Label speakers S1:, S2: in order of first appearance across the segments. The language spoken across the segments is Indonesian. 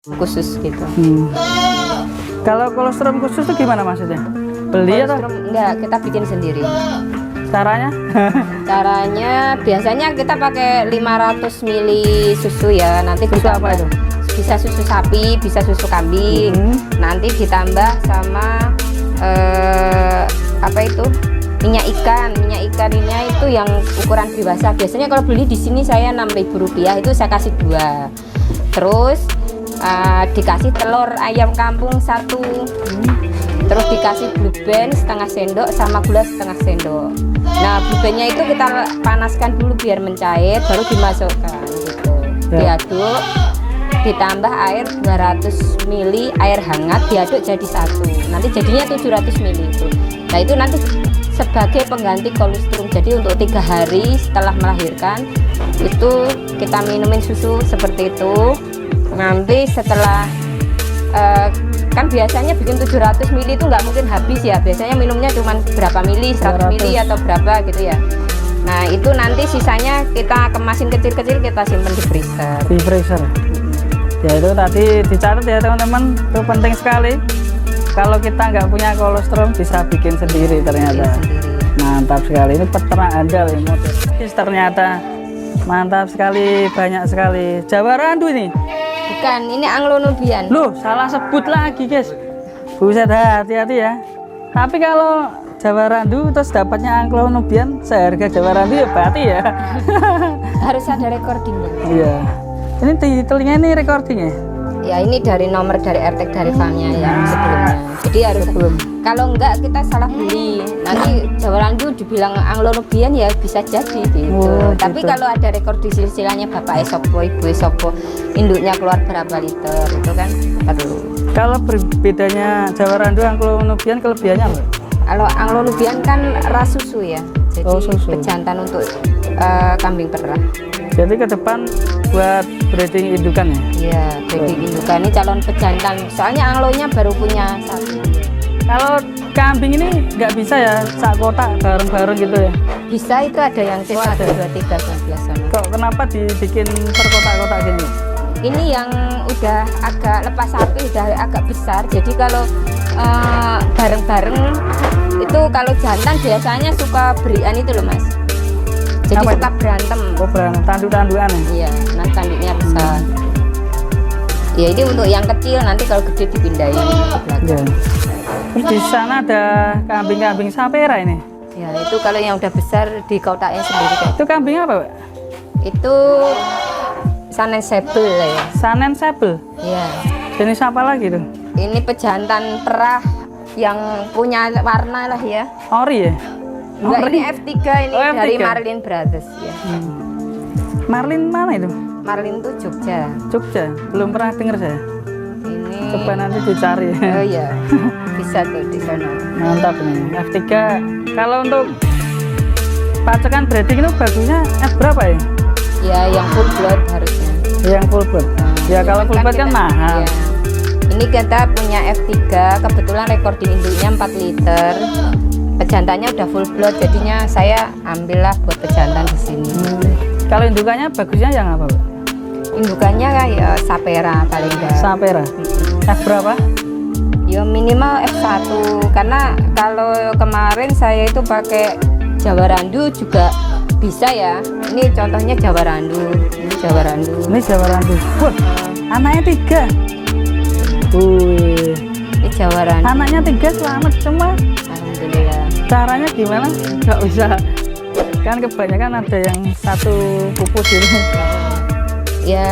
S1: khusus gitu.
S2: Kalau kolostrum khusus itu gimana maksudnya? Beli atau?
S1: Enggak, kita bikin sendiri.
S2: Caranya?
S1: Caranya biasanya kita pakai 500 ml susu ya. Nanti
S2: Susu
S1: kita
S2: apa itu?
S1: Bisa susu sapi, bisa susu kambing. Nanti ditambah sama apa itu? Minyak ikan. Minyak ikannya itu yang ukuran dewasa. Biasanya kalau beli di sini saya Rp6.000, itu saya kasih 2. Terus dikasih telur ayam kampung 1. Terus dikasih blue band setengah sendok sama gula setengah sendok. Nah, blue bandnya itu kita panaskan dulu biar mencair, baru dimasukkan gitu. Diaduk, ditambah air 200 ml air hangat, diaduk jadi 1. Nanti jadinya 700 ml itu. Nah, itu nanti sebagai pengganti kolostrum. Jadi untuk 3 hari setelah melahirkan itu kita minumin susu seperti itu. Nanti setelah kan biasanya bikin 700 ml itu nggak mungkin habis ya, biasanya minumnya cuma berapa mili, 100 mili atau berapa gitu ya. Nah, itu nanti sisanya kita kemasin kecil-kecil, kita simpan di freezer.
S2: Di freezer. Ya, itu tadi dicatat ya teman-teman, itu penting sekali. Kalau kita nggak punya kolostrum bisa bikin sendiri ternyata. Mantap sekali, ini peternak andal ini model. Ternyata mantap sekali, banyak sekali. Jawa Randu ini.
S1: Bukan, ini Anglo-Nubian.
S2: Loh, salah sebut lagi guys. Buset, hati-hati ya. Tapi kalau Jawa Randu terus dapatnya Anglo-Nubian seharga Jawa Randu ya berarti ya.
S1: Harus ada recordingnya.
S2: Iya. Ini di telinga ini recordingnya.
S1: Ya, ini dari nomor dari RT dari farmnya yang sebelumnya. Jadi harus kalau enggak kita salah beli. Nanti Jawa Randu dibilang Anglo-Nubian ya bisa jadi gitu. Tapi
S2: gitu.
S1: kalau ada rekor di silsilahnya Bapak Esopo, Ibu Esopo, induknya keluar berapa liter itu kan perlu.
S2: Kalau bedanya Jawa Randu Anglo-Nubian kelebihannya apa?
S1: Kalau Anglo-Nubian kan ras susu ya. Jadi
S2: susu.
S1: pejantan untuk kambing perah.
S2: Jadi ke depan buat breeding indukan ya?
S1: Iya, breeding indukan ini calon pejantan. Soalnya Anglonya baru punya 1.
S2: Kalau kambing ini nggak bisa ya sak kotak bareng-bareng gitu ya?
S1: Bisa, itu ada yang C1, 2, 3, 12 sana.
S2: Kok kenapa dibikin per kotak-kotak gini?
S1: Ini yang udah agak lepas sapi, udah agak besar. Jadi kalau bareng-bareng itu kalau jantan biasanya suka berian itu loh Mas. Jadi
S2: Apa
S1: suka
S2: itu?
S1: berantem.
S2: Oh, berantem, tanduk-tandukan ya?
S1: Iya, nanti tanduknya besar. Ya, ini untuk yang kecil, nanti kalau gede dipindahin ke belakang.
S2: Ya. Terus di sana ada kambing-kambing sapera ini.
S1: Ya, itu kalau yang udah besar di kotaknya sendiri kayak.
S2: Itu kambing apa, Pak?
S1: Itu Sanen Sable ya.
S2: Sanen Sable.
S1: Iya.
S2: Jenis apa lagi tuh?
S1: Ini pejantan perah yang punya warna lah ya.
S2: Ori ya?
S1: Enggak,
S2: Ori?
S1: ini F3 ini
S2: Oh,
S1: dari
S2: F3.
S1: Marlin Brothers ya.
S2: Marlin mana itu?
S1: Marlin tuh Jogja.
S2: Jogja. Belum pernah dengar saya.
S1: Ini
S2: Coba nanti dicari.
S1: oh iya. Bisa tuh di sana.
S2: Mantap nih. F3. Kalau untuk pacekan breeding itu bagusnya F berapa ya?
S1: Ya, yang full blood harusnya.
S2: Yang full blood. Ya kalau full blood kan
S1: kita-
S2: mahal.
S1: ya. Ini kita punya F3, kebetulan recording induknya 4 liter. Pejantannya udah full blood, jadinya saya ambillah buat pejantan di sini.
S2: Kalau indukannya bagusnya yang apa, Pak?
S1: Indukannya kayak Sapera paling enggak.
S2: Sapera. F berapa?
S1: Ya minimal F1, karena kalau kemarin saya itu pakai Jawa Randu juga bisa ya. Ini contohnya Jawa Randu. Ini Jawa Randu.
S2: Ini Jawa Randu. Wah, anaknya 3. Wih,
S1: Ini Jawa Randu.
S2: anaknya 3 selamat semua.
S1: Alhamdulillah.
S2: Caranya gimana? Nggak bisa. Kan kebanyakan ada yang satu pupus gitu.
S1: Ya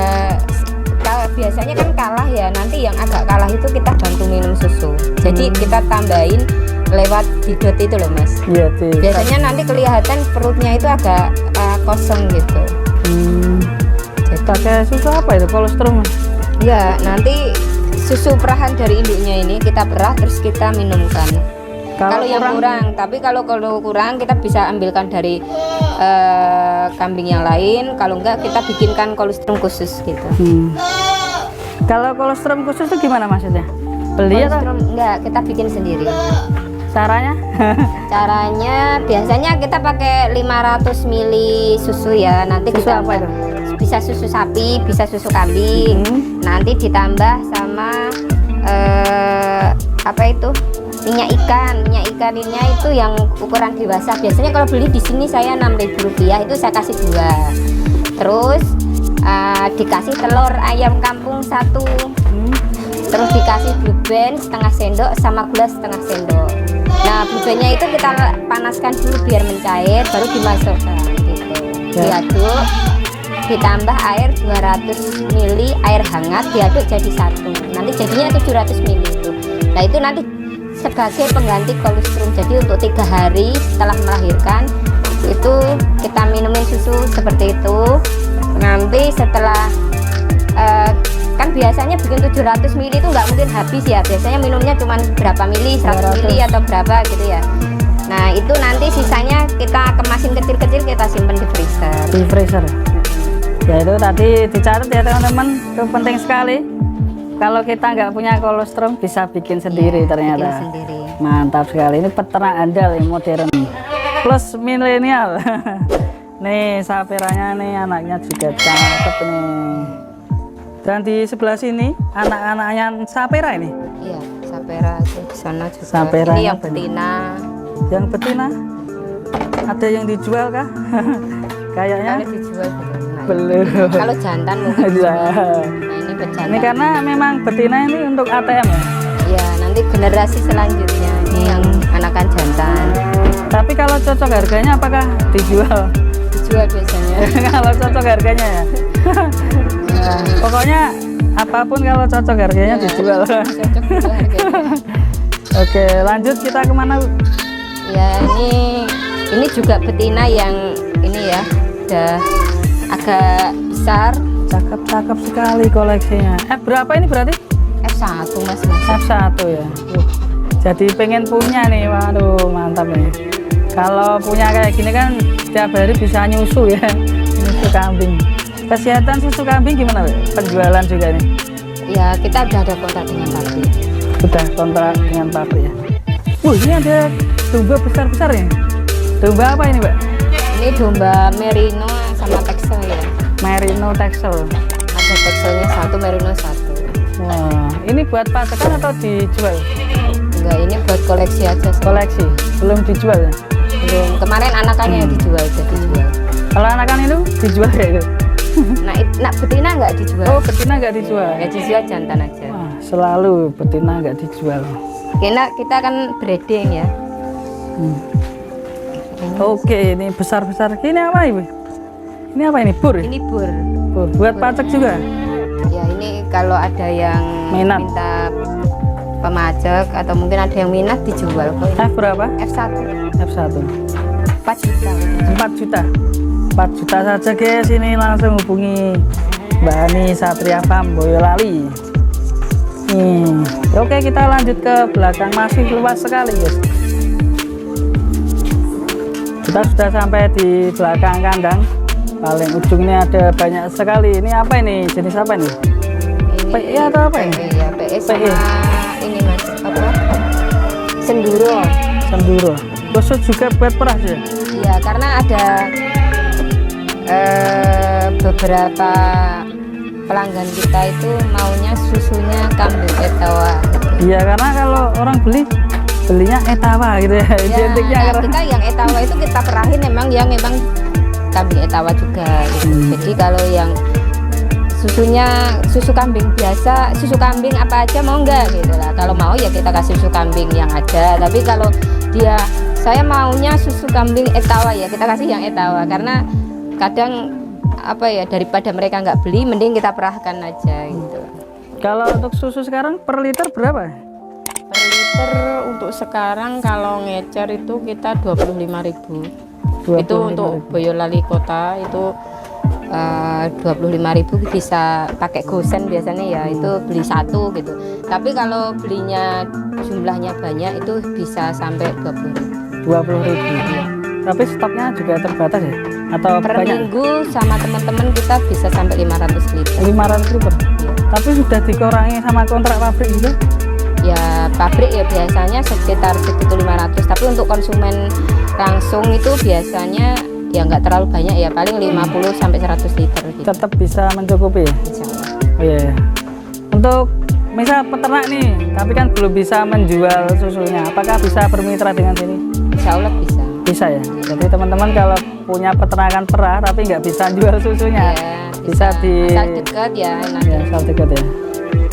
S1: biasanya kan kalah ya. Nanti yang agak kalah itu kita bantu minum susu. Jadi kita tambahin lewat didot itu loh Mas.
S2: Iya,
S1: Biasanya nanti kelihatan perutnya itu agak kosong gitu.
S2: Pakai susu apa itu? Kolostrum.
S1: Ya, nanti susu perahan dari induknya ini kita perah terus kita minumkan. Kalau yang kurang, tapi kalau kurang kita bisa ambilkan dari kambing yang lain. Kalau enggak kita bikinkan kolostrum khusus gitu.
S2: Kalau kolostrum khusus itu gimana maksudnya? Beli atau?
S1: Kolostrum enggak, kita bikin sendiri.
S2: Caranya?
S1: Caranya biasanya kita pakai 500 ml susu ya. Nanti
S2: Susu
S1: kita
S2: apa itu?
S1: bisa susu sapi, bisa susu kambing. Nanti ditambah sama apa itu? Minyak ikan. Minyak ikannya itu yang ukuran dewasa. Biasanya kalau beli di sini saya Rp6.000, itu saya kasih 2. Terus dikasih telur ayam kampung 1. Terus dikasih blue band setengah sendok sama gula setengah sendok. Nah, blue bandnya itu kita panaskan dulu biar mencair, baru dimasukkan gitu. Diaduk, ditambah air 200 ml air hangat, diaduk jadi 1. Nanti jadinya 700 ml itu. Nah, itu nanti sebagai pengganti kolostrum. Jadi untuk 3 hari setelah melahirkan itu kita minumin susu seperti itu. Nanti setelah kan biasanya bikin 700 ml itu nggak mungkin habis ya, biasanya minumnya cuma berapa mili, 100 mili atau berapa gitu ya. Nah itu nanti sisanya kita kemasin kecil-kecil, kita simpen di freezer.
S2: Di freezer ya. Itu tadi dicatat ya teman-teman, itu penting sekali. Kalau kita nggak punya kolostrum bisa bikin sendiri ternyata.
S1: Bikin sendiri.
S2: Mantap sekali, ini peternak andal yang modern plus milenial. Nih saperanya nih, anaknya juga cakep nih. Dan di sebelah sini anak-anaknya sapera ini.
S1: Iya, sapera itu di sana juga.
S2: Sapera
S1: ini yang betina.
S2: Yang betina ada yang dijual kah? Kayaknya
S1: Kalau dijual belum.
S2: belum.
S1: Kalau jantan mungkin.
S2: Ya.
S1: Nah ini berjantan.
S2: Ini karena memang betina ini untuk ATM ya.
S1: Iya, nanti generasi selanjutnya ini yang anakan jantan.
S2: Tapi kalau cocok harganya apakah dijual?
S1: Dijual biasanya.
S2: Kalau cocok harganya ya. Pokoknya apapun kalau cocok harganya dijual.
S1: Cocok juga harganya.
S2: Oke, lanjut kita kemana Bu?
S1: Ya ini juga betina yang ini ya udah agak besar.
S2: Cakep sekali koleksinya. Berapa ini berarti?
S1: F1 mas.
S2: F1 ya. Jadi pengen punya nih, waduh mantap nih. Kalau punya kayak gini kan setiap hari bisa nyusu ya, nyusu kambing. Kesehatan susu kambing gimana, Be? Penjualan juga nih?
S1: Ya kita udah ada kontrak dengan pabrik.
S2: Sudah kontrak dengan pabrik ya. Ini ada domba besar-besar nih. Domba apa ini, Mbak?
S1: Ini domba merino sama texel ya.
S2: Merino Texel.
S1: Ada texelnya 1, merino 1.
S2: Wah, ini buat pasokan atau dijual?
S1: Enggak, ini buat koleksi aja.
S2: Koleksi, belum dijual ya?
S1: Belum. Kemarin anakannya yang dijual, jadi dijual.
S2: Kalau anakan itu dijual ya itu?
S1: Nah betina nggak dijual.
S2: Oh, betina nggak dijual?
S1: Ya dijual jantan aja.
S2: Wah, selalu betina nggak dijual.
S1: Kita kan breeding ya.
S2: Oke, ini besar-besar. Ini apa Ibu? Ini apa ini? Bur?
S1: Ini bur.
S2: Bur. Buat pacak juga?
S1: Ya ini kalau ada yang
S2: Minat.
S1: minta pemajak atau mungkin ada yang minat dijual kok.
S2: F berapa?
S1: F1
S2: F1.
S1: 4 juta.
S2: 4 juta. 4 juta saja guys, ini langsung hubungi Mbak Ani Satria Farm Boyolali. Oke, kita lanjut ke belakang, masih luas sekali guys. Kita sudah sampai di belakang kandang. Paling ujungnya ada banyak sekali. Ini apa ini? Jenis apa nih?
S1: Ini
S2: PE atau apa ini?
S1: PE ya, PE sama
S2: PE.
S1: ini mas apa? Senduro.
S2: Senduro. Khusus juga buat perah ya?
S1: Iya, karena ada beberapa pelanggan kita itu maunya susunya kambing etawa.
S2: Iya, karena kalau orang belinya etawa gitu ya, identiknya
S1: Nah,
S2: karena
S1: kita yang etawa itu kita perahin memang kambing etawa juga gitu. Jadi kalau yang susu kambing biasa, susu kambing apa aja mau enggak gitu lah. Kalau mau ya kita kasih susu kambing yang ada. Tapi kalau saya maunya susu kambing etawa ya kita kasih yang etawa, karena kadang daripada mereka nggak beli, mending kita perahkan aja gitu.
S2: Kalau untuk susu sekarang per liter berapa?
S1: Per liter untuk sekarang kalau ngecer itu kita 25.000. Itu untuk Boyolali kota itu 25.000 bisa pakai gosen biasanya ya, itu beli 1 gitu. Tapi kalau belinya jumlahnya banyak itu bisa sampai 20.000.
S2: Tapi stoknya juga terbatas ya? Atau
S1: Per
S2: banyak?
S1: minggu sama teman-teman kita bisa sampai 500 liter.
S2: 500 liter.
S1: Iya.
S2: Tapi sudah dikurangi sama kontrak pabrik juga?
S1: Ya pabrik ya biasanya sekitar segitu 500, tapi untuk konsumen langsung itu biasanya ya nggak terlalu banyak ya, paling 50 sampai 100 liter gitu.
S2: Tetap bisa mencukupi.
S1: Insya Allah.
S2: Oh iya. Untuk misal peternak nih, tapi kan belum bisa menjual susunya, apakah bisa bermitra dengan sini?
S1: Insya Allah bisa.
S2: Bisa ya. Jadi teman-teman kalau punya peternakan perah tapi nggak bisa jual susunya,
S1: Ya,
S2: bisa di
S1: asal dekat ya nanti.
S2: ya, asal dekat ya.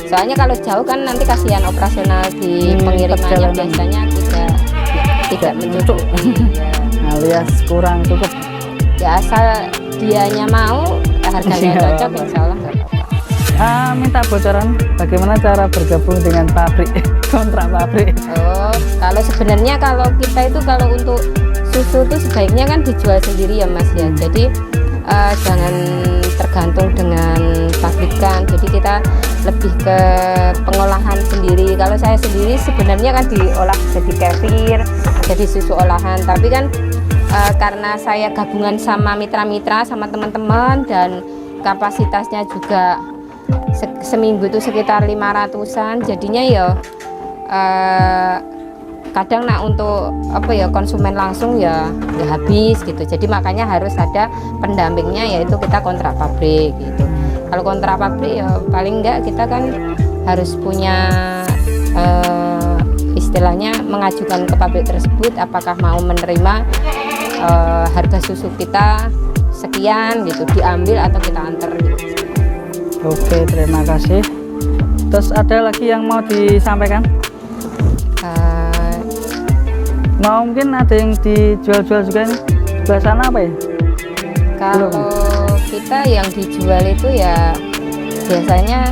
S1: Soalnya kalau jauh kan nanti kasihan operasional di pengirimannya
S2: perjalanan.
S1: biasanya tidak mencukupi. Ya.
S2: Alias kurang cukup.
S1: Ya asal dianya mau, harganya
S2: Iya.
S1: cocok, insya Allah nggak apa-apa.
S2: Minta bocoran bagaimana cara bergabung dengan pabrik, kontrak pabrik.
S1: Oh, kalau sebenarnya kalau kita itu kalau untuk susu itu sebaiknya kan dijual sendiri ya Mas ya. Jadi jangan tergantung dengan pabrikan. Jadi kita lebih ke pengolahan sendiri. Kalau saya sendiri sebenarnya kan diolah jadi kefir, jadi susu olahan. Tapi kan karena saya gabungan sama mitra-mitra, sama teman-teman, dan kapasitasnya juga seminggu itu sekitar 500-an, jadinya ya kadang untuk apa ya konsumen langsung ya habis gitu. Jadi makanya harus ada pendampingnya, yaitu kita kontrak pabrik gitu. Kalau kontrak pabrik ya paling enggak kita kan harus punya istilahnya mengajukan ke pabrik tersebut apakah mau menerima harga susu kita sekian gitu, diambil atau kita antar gitu.
S2: Oke, terima kasih. Terus ada lagi yang mau disampaikan? Mungkin ada yang dijual-jual juga nih. Sebelah sana apa ya?
S1: Kalau kita yang dijual itu ya biasanya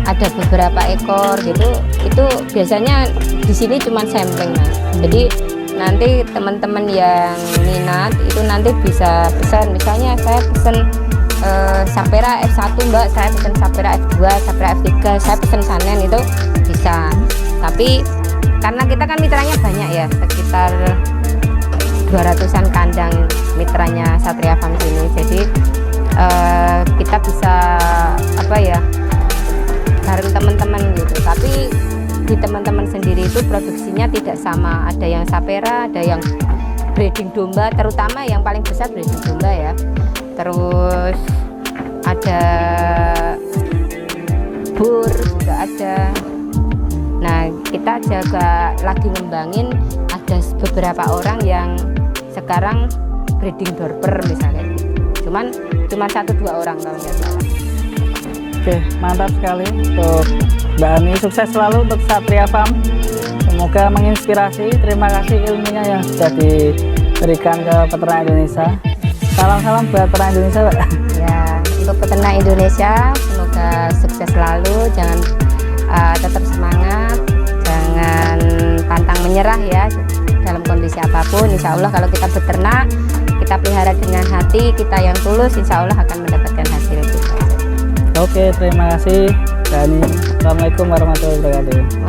S1: ada beberapa ekor gitu. Itu biasanya di sini cuma sampling Mas. Jadi nanti teman-teman yang minat itu nanti bisa pesan. Misalnya saya pesan Sapera F1 Mbak, saya pesan Sapera F2, Sapera F3, saya pesan Sanen, itu bisa. Tapi karena kita kan mitranya banyak ya, sekitar 200-an kandang mitranya Satria Farm ini. Jadi kita bisa apa ya, bareng teman-teman gitu. Tapi di teman-teman sendiri itu produksinya tidak sama. Ada yang Sapera, ada yang breeding domba, terutama yang paling besar breeding domba ya. Terus ada bur juga ada. Nah, kita juga lagi ngembangin, ada beberapa orang yang sekarang breeding dorper misalnya gitu. Cuman 1-2 orang kalau nggak salah.
S2: Oke, mantap sekali untuk Mbak Ani. Sukses selalu untuk Satria Farm. Semoga menginspirasi. Terima kasih ilmunya yang sudah diberikan ke peternak Indonesia. Salam-salam buat peternak Indonesia, Pak.
S1: Ya, untuk peternak Indonesia semoga sukses selalu. Jangan tetap semangat, jangan pantang menyerah ya dalam kondisi apapun. Insya Allah kalau kita beternak, kita pelihara dengan hati kita yang tulus, insya Allah akan mendapatkan hasil kita.
S2: Oke, terima kasih. Dan Assalamualaikum warahmatullahi wabarakatuh.